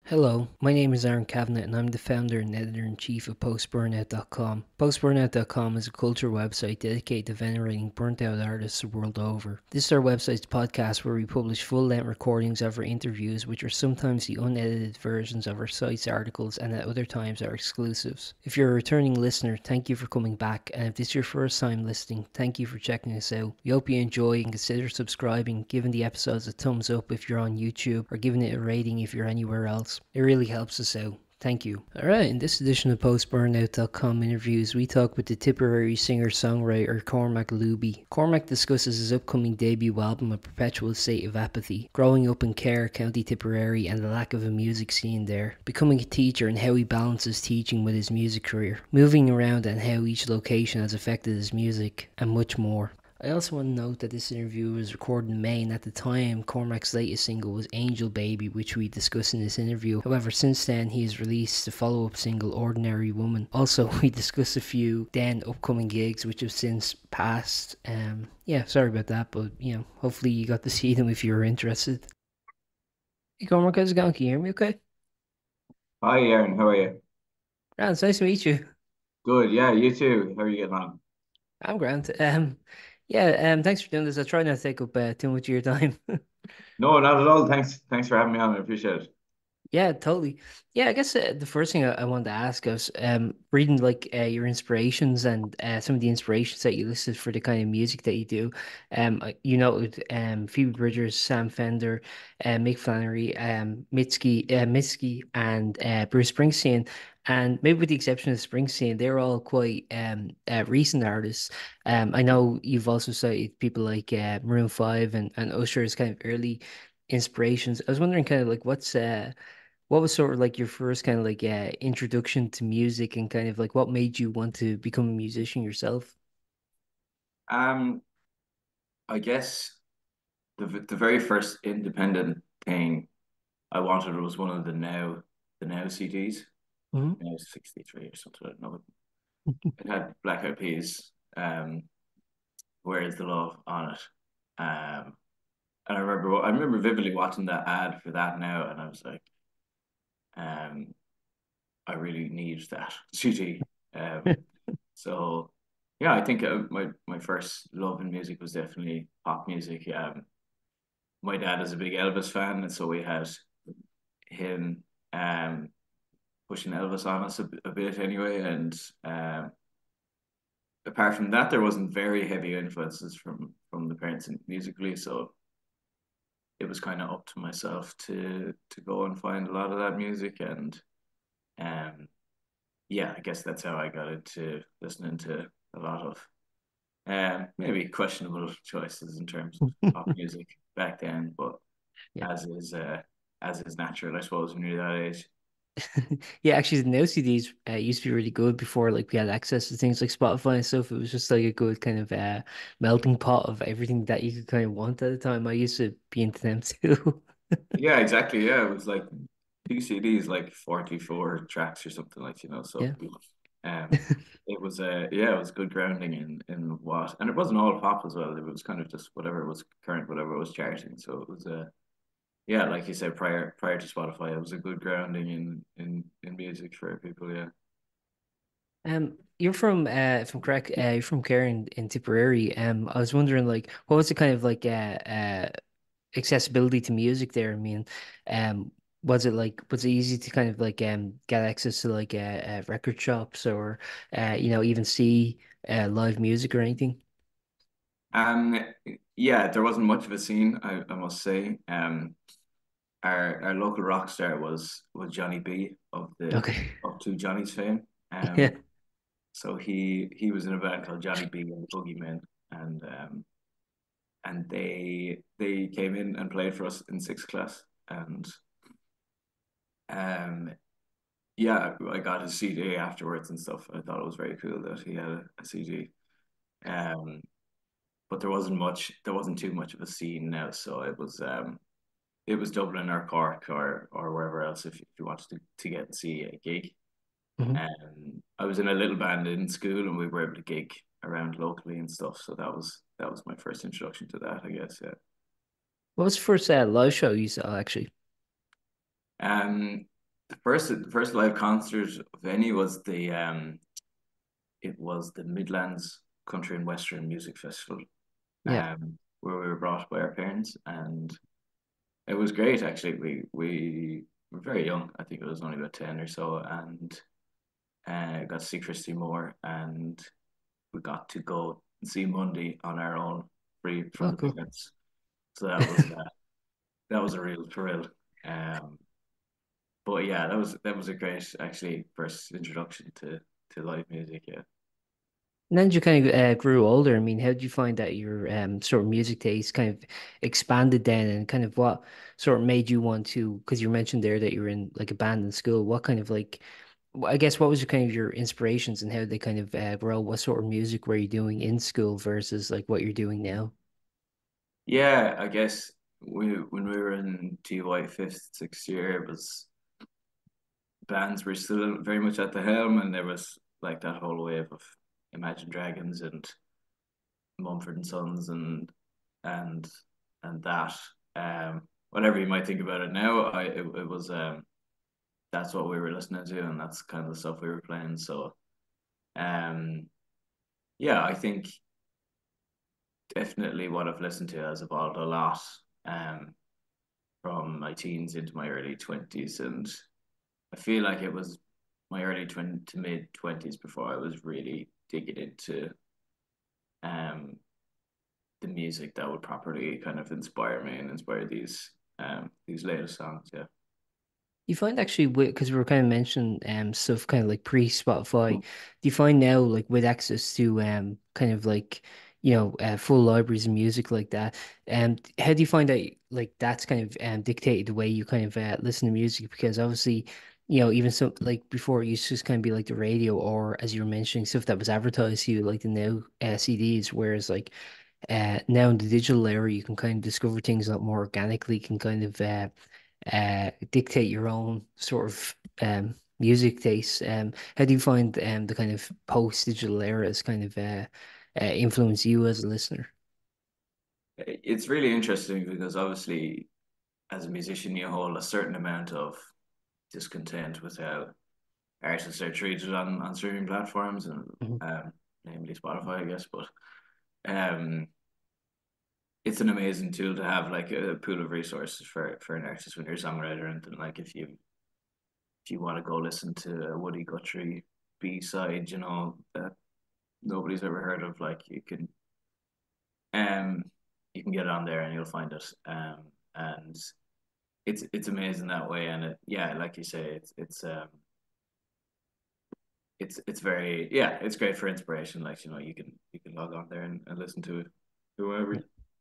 Hello, my name is Aaron Kavanagh and I'm the founder and editor-in-chief of Post-Burnout.com. Post-Burnout.com is a culture website dedicated to venerating burnt-out artists the world over. This is our website's podcast where we publish full-length recordings of our interviews, which are sometimes the unedited versions of our site's articles and at other times are exclusives. If you're a returning listener, thank you for coming back, and if this is your first time listening, thank you for checking us out. We hope you enjoy and consider subscribing, giving the episodes a thumbs up if you're on YouTube, or giving it a rating if you're anywhere else. It really helps us out. Thank you. Alright, in this edition of PostBurnout.com interviews, we talk with the Tipperary singer-songwriter Cormac Looby. Cormac discusses his upcoming debut album, A Perpetual State of Apathy, growing up in Cahir, County Tipperary, and the lack of a music scene there, becoming a teacher and how he balances teaching with his music career, moving around and how each location has affected his music, and much more. I also want to note that this interview was recorded in May, and at the time, Cormac's latest single was Angel Baby, which we discussed in this interview. However, since then, he has released the follow-up single, Ordinary Woman. Also, we discussed a few then upcoming gigs, which have since passed. Yeah, sorry about that, but, hopefully you got to see them if you were interested. Hey, Cormac, how's it going? Can you hear me okay? Hi, Aaron. How are you? Ah, it's nice to meet you. Good. Yeah, you too. How are you getting on? I'm Grant. Yeah, thanks for doing this. I'll try not to take up too much of your time. No, not at all. Thanks for having me on. I appreciate it. Yeah, totally. Yeah, I guess the first thing I wanted to ask is reading like your inspirations and some of the inspirations that you listed for the kind of music that you do. Phoebe Bridgers, Sam Fender, Mick Flannery, Mitski, and Bruce Springsteen. And maybe with the exception of Springsteen, they're all quite recent artists. I know you've also cited people like Maroon 5 and Usher as kind of early inspirations. I was wondering kind of like what was sort of like your first kind of like introduction to music and kind of like what made you want to become a musician yourself? Um, I guess the very first independent thing I wanted was one of the Now CDs. Hmm. Now 63 or something. I don't know. It had Black Eyed Peas. Where is the love on it? And I remember vividly watching that ad for that now, and I was like, um, I really need that CD. So yeah, I think my first love in music was definitely pop music. My dad is a big Elvis fan, and so we had him um, pushing Elvis on us a bit anyway. And apart from that, there wasn't very heavy influences from the parents musically, so it was kind of up to myself to go and find a lot of that music. And um, yeah, I guess that's how I got into listening to a lot of maybe questionable choices in terms of pop music back then, but Yeah. as is uh, as is natural, I suppose, when you're that age. Yeah, actually the CDs used to be really good before like we had access to things like Spotify and stuff. It was just like a good kind of melting pot of everything that you could kind of want at the time. I used to be into them too. Yeah, exactly. Yeah, it was like two CDs, like 44 tracks or something like, so Yeah. um it was yeah, it was good grounding in what, and it wasn't all pop as well. It was kind of just whatever was current, whatever was charting. So it was yeah, like you said, prior to Spotify, it was a good grounding in music for people. Yeah. You're from correct, you're from Care in Tipperary. I was wondering like what was the kind of like accessibility to music there? I mean, um, was it easy to kind of like get access to like record shops or even see live music or anything? Um, yeah, there wasn't much of a scene, I must say. Our local rock star was Johnny B of the Okay. of Two Johnnies fame. Yeah. So he was in a band called Johnny B and the Boogeymen, and they came in and played for us in sixth class, and um yeah, I got his CD afterwards and stuff. I thought it was very cool that he had a CD. Um, but there wasn't too much of a scene now, so it was Dublin or Cork or wherever else if you wanted to get and see a gig. Hmm. I was in a little band in school and we were able to gig around locally and stuff. So that was my first introduction to that, I guess. Yeah. What was the first live show you saw actually? the first live concert of any was the it was the Midlands Country and Western Music Festival, Yeah. where we were brought by our parents, and it was great actually. We were very young. I think it was only about 10 or so, and got to see Christy Moore, and we got to go and see Monday on our own, free from Oh, the cool. parents. So that was a real thrill. Um, but yeah, that was a great actually first introduction to live music. Yeah. And then you kind of grew older. I mean, how did you find that your sort of music taste kind of expanded then, and kind of what sort of made you want to? Because you mentioned there that you were in like a band in school. What kind of like, I guess, what was your kind of your inspirations and how they kind of grow? What sort of music were you doing in school versus like what you're doing now? Yeah, I guess when we were in TY fifth, sixth year, it was bands were still very much at the helm, and there was like that whole wave of Imagine Dragons and Mumford and Sons and and that. Whatever you might think about it now, it was that's what we were listening to, and that's kind of the stuff we were playing. So um, yeah, I think definitely what I've listened to has evolved a lot. Um, from my teens into my early 20s, and I feel like it was my early 20 to mid 20s before I was really digging into um the music that would properly kind of inspire me and inspire these latest songs. Yeah. You find actually, because we were kind of mentioning stuff kind of like pre-Spotify, do you find now like with access to kind of like full libraries of music like that, how do you find that like that's kind of dictated the way you kind of listen to music? Because obviously, even so like before it used to just kind of be like the radio, or as you were mentioning, stuff that was advertised to you like the now CDs, whereas like now in the digital era, you can kind of discover things a lot more organically, can kind of dictate your own sort of music taste. How do you find the kind of post-digital eras kind of influence you as a listener? It's really interesting because obviously as a musician you hold a certain amount of discontent with how artists are treated on streaming platforms and Mhm. namely Spotify, I guess. But um it's an amazing tool to have, like a pool of resources for an artist when you're a songwriter, and then, like if you want to go listen to a Woody Guthrie B side, that nobody's ever heard of, like um you can get it on there and you'll find it. And it's amazing that way, and yeah, like you say, it's very, yeah, it's great for inspiration. Like you can log on there and listen to it whoever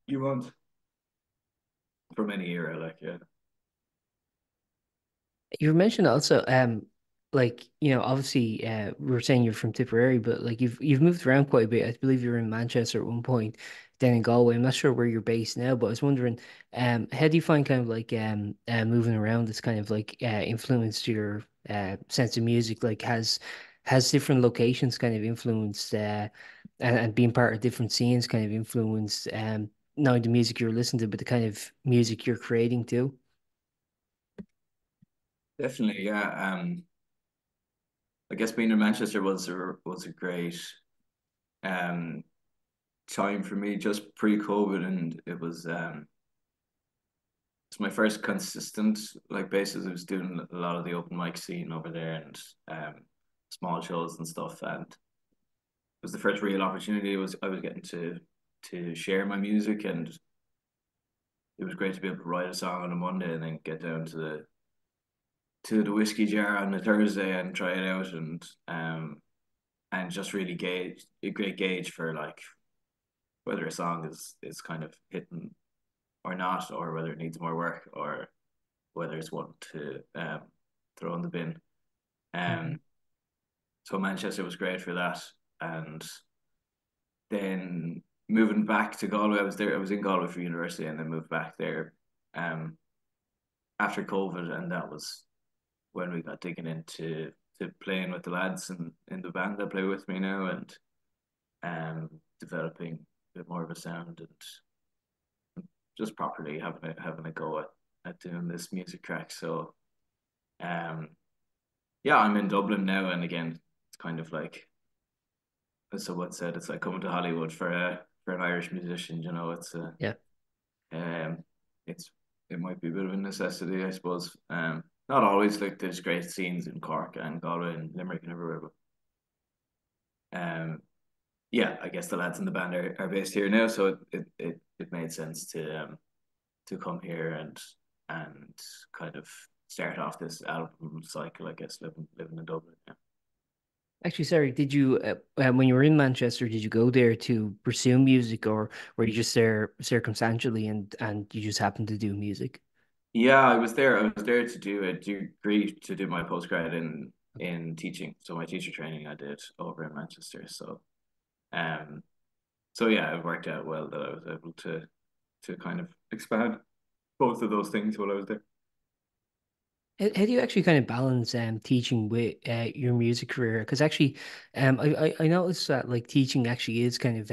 you want from any era, like yeah. You mentioned also, like obviously, we were saying you're from Tipperary, but like you've moved around quite a bit. I believe you were in Manchester at one point, then in Galway. I'm not sure where you're based now, but I was wondering, how do you find kind of like moving around this kind of like influenced your sense of music? Like has different locations kind of influenced and being part of different scenes kind of influenced not only the music you're listening to, but the kind of music you're creating too? Definitely, yeah. I guess being in Manchester was a great um time for me just pre-COVID, and it's my first consistent like basis. I was doing a lot of the open mic scene over there, and small shows and stuff, and it was the first real opportunity I was getting to share my music, and it was great to be able to write a song on a Monday and then get down to the whiskey jar on a Thursday and try it out, and just really gauge a great gauge for like whether a song is kind of hitting or not, or whether it needs more work, or whether it's one to throw in the bin. Um, so Manchester was great for that, and then moving back to Galway, I was there. I was in Galway for university, and then moved back there um, after COVID, and that was when we got digging into to playing with the lads in the band that play with me now, and developing a bit more of a sound, and just properly having a go at doing this music track. So yeah, I'm in Dublin now, and again, it's kind of like as someone said, it's like coming to Hollywood for an Irish musician. You know, Yeah. um, it's it might be a bit of a necessity, I suppose. Not always. Like there's great scenes in Cork and Galway and Limerick and everywhere, but yeah, I guess the lads in the band are based here now, so it made sense to come here and kind of start off this album cycle, I guess, living in Dublin. Yeah. Actually, sorry, did you when you were in Manchester, did you go there to pursue music, or were you just there circumstantially and you just happened to do music? Yeah, I was there. I was there to do a degree to do my postgrad in teaching. So my teacher training I did over in Manchester. Um so yeah, it worked out well that I was able to kind of expand both of those things while I was there. How do you actually kind of balance teaching with your music career? Because actually, I noticed that like teaching actually is kind of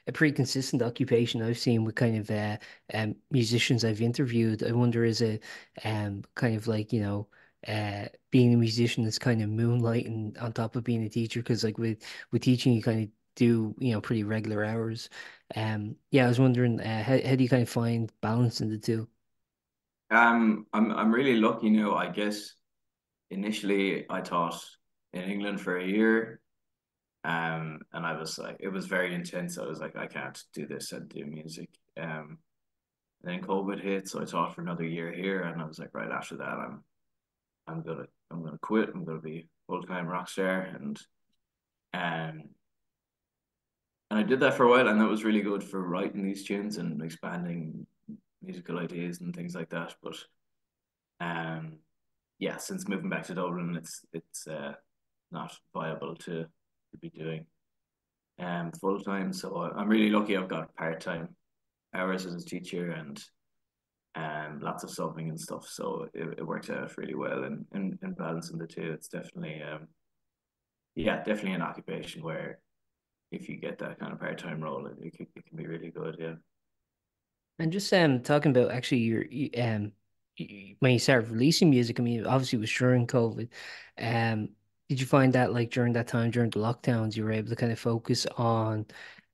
a pretty consistent occupation I've seen with kind of musicians I've interviewed. I wonder is it kind of like being a musician is kind of moonlighting on top of being a teacher, because like with teaching you kind of do pretty regular hours. Yeah, I was wondering how do you kind of find balance in the two? I'm really lucky now. I guess initially I taught in England for a year. And I was like, it was very intense. I was like, I can't do this and do music. And then COVID hit, so I taught for another year here, and I was like, right after that, I'm gonna quit. I'm gonna be full time rock star, um, and I did that for a while, and that was really good for writing these tunes and expanding musical ideas and things like that. But um, yeah, since moving back to Dublin, it's not viable to be doing full time. So I'm really lucky. I've got part time hours as a teacher and lots of subbing and stuff. So it works out really well in balancing the two. It's definitely yeah, definitely an occupation where if you get that kind of part time role, it can be really good. Yeah. And just talking about actually when you started releasing music, I mean obviously it was during COVID. Um did you find that like during that time during the lockdowns you were able to kind of focus on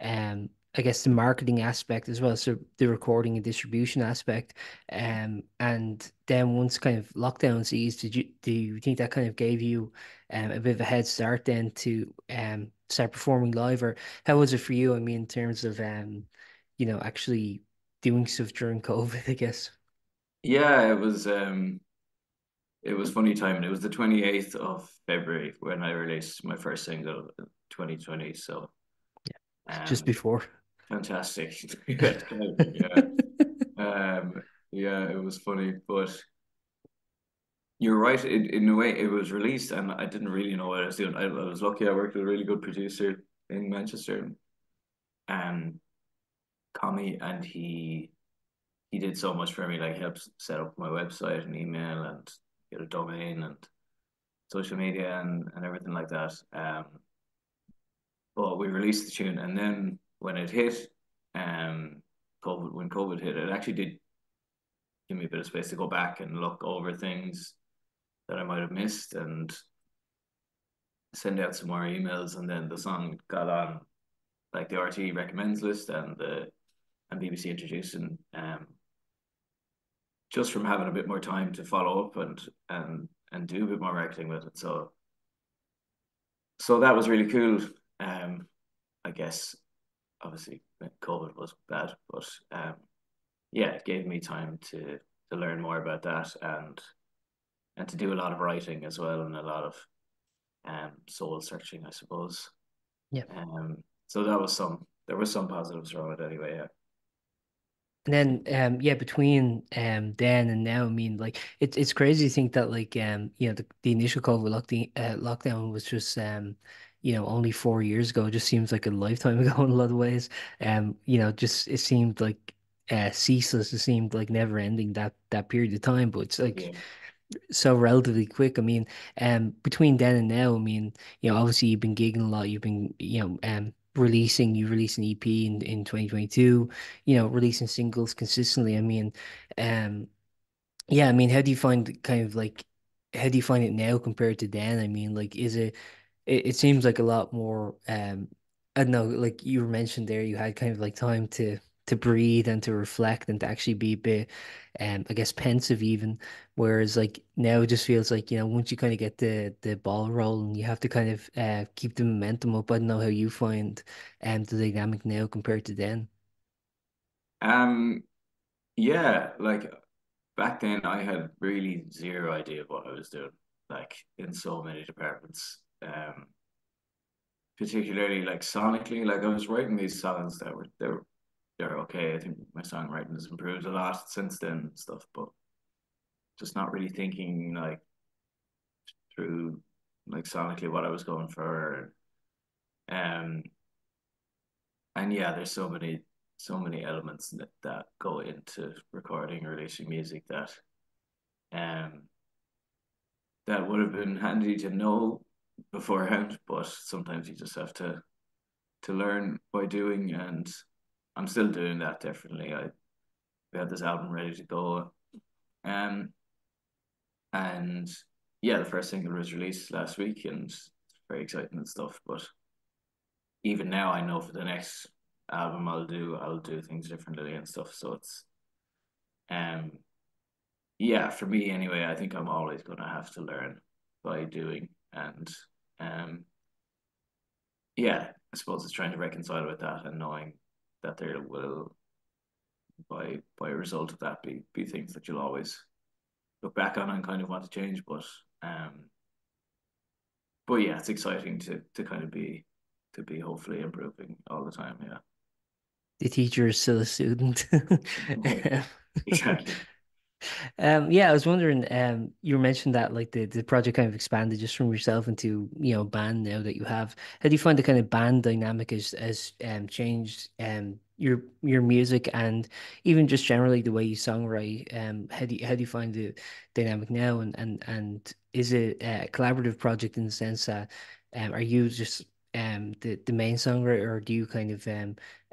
I guess the marketing aspect as well, so the recording and distribution aspect. And then once kind of lockdowns eased, do you think that kind of gave you a bit of a head start then to start performing live, or how was it for you? I mean in terms of actually doing stuff during COVID, I guess. Yeah, it was funny timing. It was the 28th of February when I released my first single 2020. So Just um before. fantastic. Yeah. Yeah, it was funny, but you're right. In a way, it was released, and I didn't really know what I was doing. I was lucky. I worked with a really good producer in Manchester, um, Tommy, and he did so much for me. Like, he helped set up my website and email and get a domain and social media and everything like that. But we released the tune, and then when it hit, when COVID hit, it actually did give me a bit of space to go back and look over things that I might have missed and send out some more emails. And then the song got on like the RT recommends list and BBC introducing just from having a bit more time to follow up and do a bit more marketing with it. So that was really cool. Um, I guess obviously COVID was bad, but yeah, it gave me time to learn more about that and to do a lot of writing as well and a lot of soul searching, I suppose. Yeah. So there was some positives from it anyway. Yeah. And then yeah, between then and now, I mean like it's crazy to think that like the initial COVID lockdown was just only 4 years ago. It just seems like a lifetime ago in a lot of ways. Just it seemed like ceaseless. It seemed like never ending that period of time. But it's like Yeah. so relatively quick. I mean, between then and now, I mean, obviously you've been gigging a lot. You've been, you released an EP in 2022, releasing singles consistently. I mean, um, yeah, I mean, how do you find kind of like how do you find it now compared to then? I mean, like, it seems like a lot more I don't know, like you were mentioned there, you had kind of like time to breathe and to reflect and to actually be a bit I guess pensive even. Whereas like now it just feels like, once you kind of get the ball rolling, you have to kind of keep the momentum up. I don't know how you find the dynamic now compared to then. Um, yeah, like back then I had really zero idea of what I was doing, like in so many departments. Particularly like sonically, like I was writing these songs that they're okay. I think my songwriting has improved a lot since then and stuff, but just not really thinking like through like sonically what I was going for. Um, and yeah, there's so many elements that go into recording or releasing music um that would have been handy to know beforehand, but sometimes you just have to learn by doing, and I'm still doing that definitely. We had this album ready to go. Um and yeah, the first single was released last week and it's very exciting and stuff. But even now I know for the next album I'll do things differently and stuff. So it's um yeah, for me anyway, I think I'm always gonna have to learn by doing. And um yeah, I suppose it's trying to reconcile with that and knowing that there will by a result of that be things that you'll always look back on and kind of want to change. Um but yeah, it's exciting to kind of be hopefully improving all the time. The teacher is still a student. Yeah, exactly. Yeah, I was wondering, you mentioned that like the project kind of expanded just from yourself into, band now that you have. How do you find the kind of band dynamic has changed your music and even just generally the way you songwrite? How do you find the dynamic now and is it a collaborative project in the sense that are you just the main songwriter, or do you kind of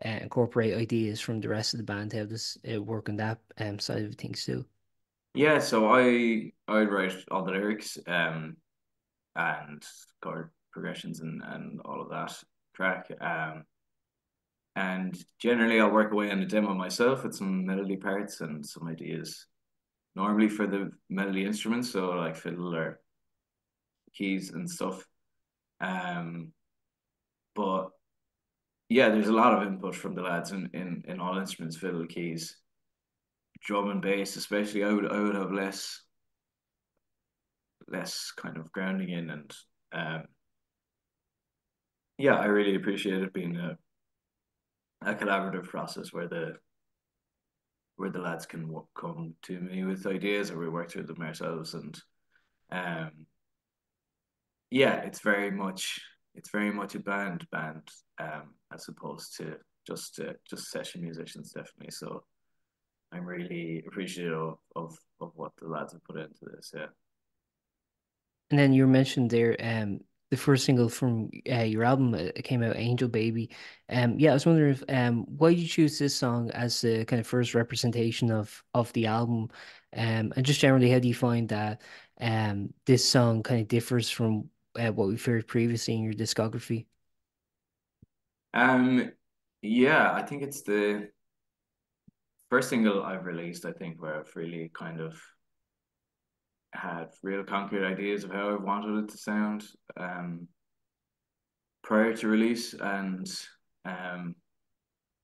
incorporate ideas from the rest of the band? How does it work on that side of things too? Yeah, so I'd write all the lyrics and chord progressions and all of that track. And generally I'll work away on the demo myself with some melody parts and some ideas. Normally for the melody instruments, so like fiddle or keys and stuff. Um, but yeah, there's a lot of input from the lads in all instruments, fiddle, keys, drum and bass, especially. I would have less kind of grounding in, and um, yeah, I really appreciate it being a collaborative process where the lads can come to me with ideas or we work through them ourselves. And um, yeah, it's very much a band as opposed to just session musicians, definitely. So I'm really appreciative of what the lads have put into this. Yeah. And then you mentioned there, the first single from your album came out, Angel Baby. Yeah, I was wondering if why did you choose this song as the kind of first representation of the album, and just generally, how do you find that this song kind of differs from what we've heard previously in your discography? Um, yeah, I think it's the first single I've released, I think, where I've really kind of had real concrete ideas of how I wanted it to sound prior to release. And um,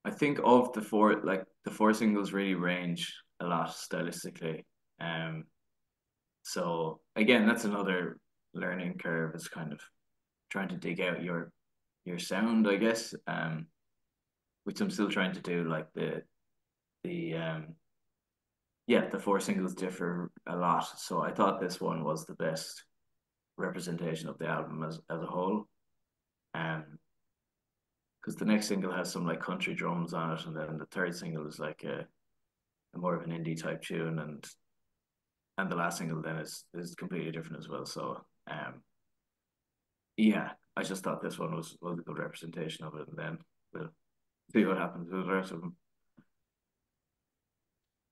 I think of the four singles really range a lot stylistically. Um, so again, that's another learning curve, is kind of trying to dig out your sound, I guess. Which I'm still trying to do. Like the yeah, the four singles differ a lot. So I thought this one was the best representation of the album as a whole. Um, because the next single has some like country drums on it, and then the third single is like a more of an indie type tune, and the last single then is completely different as well. So yeah, I just thought this one was a good representation of it, and then we'll see what happens with the rest of them.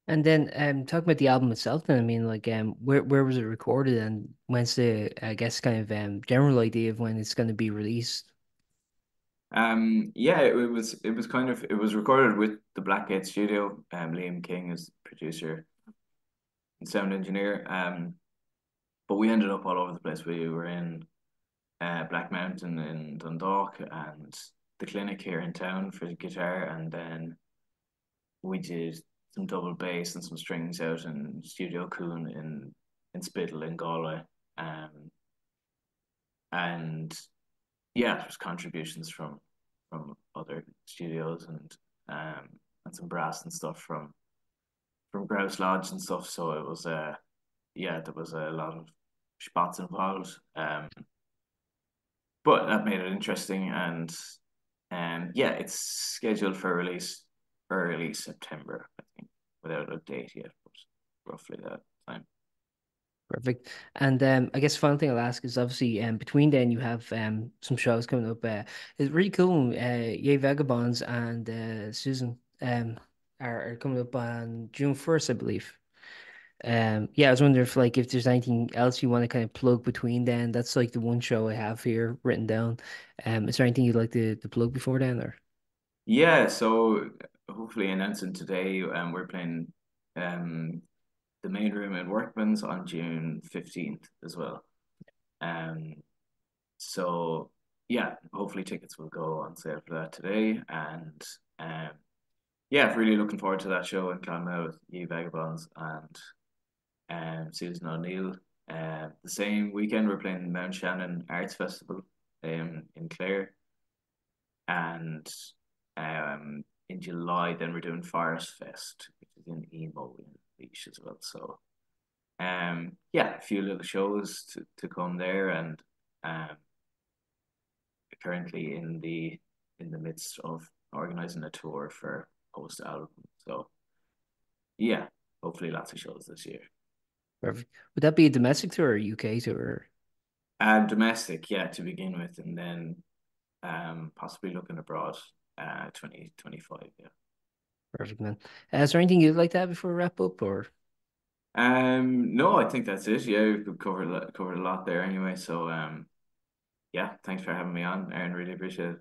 And then talking about the album itself, then I mean, like, where was it recorded, and when's the, I guess, kind of general idea of when it's going to be released? Yeah, it was kind of it was recorded with the Blackgate Studio. Liam King is producer and sound engineer. But we ended up all over the place. We were in Black Mountain in Dundalk and the clinic here in town for the guitar, and then we did some double bass and some strings out in Studio Coon in Spittle in Galway. Um, and yeah, there's contributions from other studios and some brass and stuff from Grouse Lodge and stuff. So it was yeah, there was a lot of spots involved. But that made it interesting, and yeah, it's scheduled for release early September, I think, without a date yet, but roughly that time. Perfect. And I guess final thing I'll ask is obviously between then you have some shows coming up. It's really cool. Yay Vagabonds and Susan are coming up on June 1st, I believe. Yeah, I was wondering if there's anything else you want to kind of plug between then. That's like the one show I have here written down. Is there anything you'd like to plug before then, or? Yeah, so hopefully announcing today, we're playing um the main room in Workman's on June 15th as well. Um, so yeah, hopefully tickets will go on sale for that today, and um, yeah, really looking forward to that show in Clonmel with Ye Vagabonds and Susan O'Neill. The same weekend we're playing Mount Shannon Arts Festival in Clare, and in July then we're doing Forest Fest, which is in Emo in Leash as well. So yeah, a few little shows to come there, and um, currently in the midst of organizing a tour for post album. So yeah, hopefully lots of shows this year. Perfect. Would that be a domestic tour or a UK tour? Domestic, yeah, to begin with, and then possibly looking abroad, 2025, yeah. Perfect, man. Is there anything you'd like to have before we wrap up, or? No, I think that's it. Yeah, we've covered a lot there anyway. So yeah, thanks for having me on, Aaron. Really appreciate it.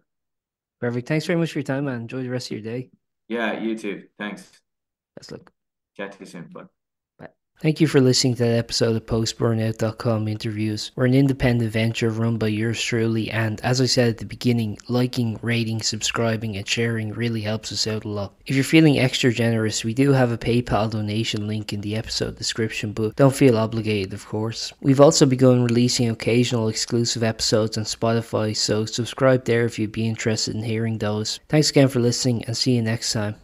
Perfect. Thanks very much for your time, man. Enjoy the rest of your day. Yeah, you too. Thanks. Best luck. Chat to you soon. Bye. Bye. Thank you for listening to that episode of Post-Burnout.com interviews. We're an independent venture run by yours truly, and as I said at the beginning, liking, rating, subscribing, and sharing really helps us out a lot. If you're feeling extra generous, we do have a PayPal donation link in the episode description, but don't feel obligated, of course. We've also begun releasing occasional exclusive episodes on Spotify, so subscribe there if you'd be interested in hearing those. Thanks again for listening, and see you next time.